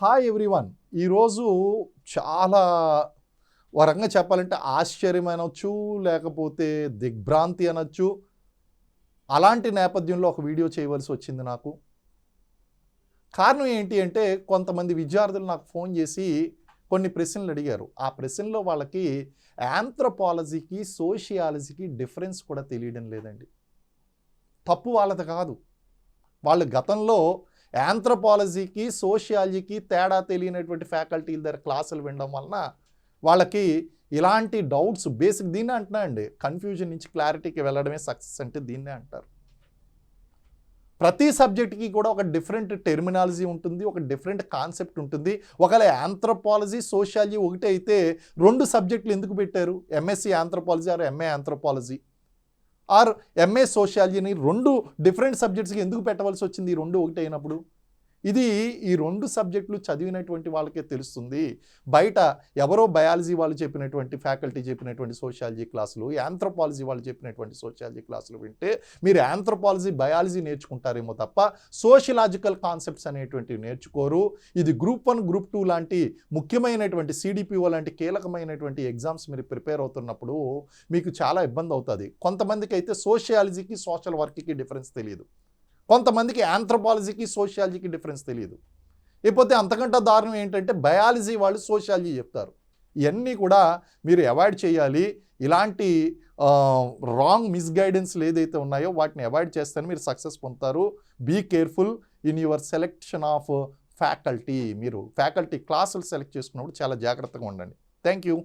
Hi everyone. ఈరోజు చాలా వరంగా చెప్పాలంటే ఆశ్చర్యం అనొచ్చు, లేకపోతే దిగ్భ్రాంతి అనొచ్చు. అలాంటి నేపథ్యంలో ఒక వీడియో చేయవలసి వచ్చింది నాకు. కారణం ఏంటి అంటే కొంతమంది విద్యార్థులు నాకు ఫోన్ చేసి కొన్ని ప్రశ్నలు అడిగారు. ఆ ప్రశ్నలో వాళ్ళకి ఆంథ్రోపాలజీకి, సోషియాలజీకి డిఫరెన్స్ కూడా తెలియడం లేదండి. తప్పు వాళ్ళది కాదు. వాళ్ళు గతంలో ఆంథ్రోపాలజీకి, సోషియాలజీకి తేడా తెలియనటువంటి ఫ్యాకల్టీల దగ్గర క్లాసులు వినడం వలన వాళ్ళకి ఇలాంటి డౌట్స్ బేసిక్ దీన్నే అంటున్నా అండి. కన్ఫ్యూజన్ నుంచి క్లారిటీకి వెళ్ళడమే సక్సెస్ అంటే దీన్నే అంటారు. ప్రతి సబ్జెక్ట్కి కూడా ఒక డిఫరెంట్ టెర్మినాలజీ ఉంటుంది, ఒక డిఫరెంట్ కాన్సెప్ట్ ఉంటుంది. ఒకవేళ ఆంథ్రోపాలజీ, సోషియాలజీ ఒకటే అయితే 2 సబ్జెక్టులు ఎందుకు పెట్టారు? MSc anthropology or MA anthropology or MA సోషియాలజీని 2 డిఫరెంట్ సబ్జెక్ట్స్కి ఎందుకు పెట్టవలసి వచ్చింది ఈ 2 ఒకటి అయినప్పుడు? ఇది ఈ 2 సబ్జెక్టులు చదివినటువంటి వాళ్ళకే తెలుస్తుంది. బయట ఎవరో బయాలజీ వాళ్ళు చెప్పినటువంటి ఫ్యాకల్టీ చెప్పినటువంటి సోషియాలజీ క్లాసులు, ఆంథ్రోపాలజీ వాళ్ళు చెప్పినటువంటి సోషియాలజీ క్లాసులు వింటే మీరు ఆంథ్రోపాలజీ, బయాలజీ నేర్చుకుంటారేమో తప్ప సోషియలాజికల్ కాన్సెప్ట్స్ అనేటువంటివి నేర్చుకోరు. ఇది గ్రూప్ 1, గ్రూప్ 2 లాంటి ముఖ్యమైనటువంటి సిడిపిఓ లాంటి కీలకమైనటువంటి ఎగ్జామ్స్ మీరు ప్రిపేర్ అవుతున్నప్పుడు మీకు చాలా ఇబ్బంది అవుతుంది. కొంతమందికి అయితే సోషియాలజీకి, సోషల్ వర్క్కి డిఫరెన్స్ తెలియదు. కొంతమందికి ఆంథ్రోపాలజీకి, సోషియాలజీకి డిఫరెన్స్ తెలియదు. లేకపోతే అంతకంటే దారుణం ఏంటంటే బయాలజీ వాళ్ళు సోషియాలజీ చెప్తారు. ఇవన్నీ కూడా మీరు అవాయిడ్ చేయాలి. ఇలాంటి రాంగ్ మిస్గైడెన్స్లు ఏదైతే ఉన్నాయో వాటిని అవాయిడ్ చేస్తేనే మీరు సక్సెస్ పొందుతారు. Be careful in your selection of faculty. మీరు ఫ్యాకల్టీ క్లాసులు సెలెక్ట్ చేసుకున్నప్పుడు చాలా జాగ్రత్తగా ఉండండి. Thank you.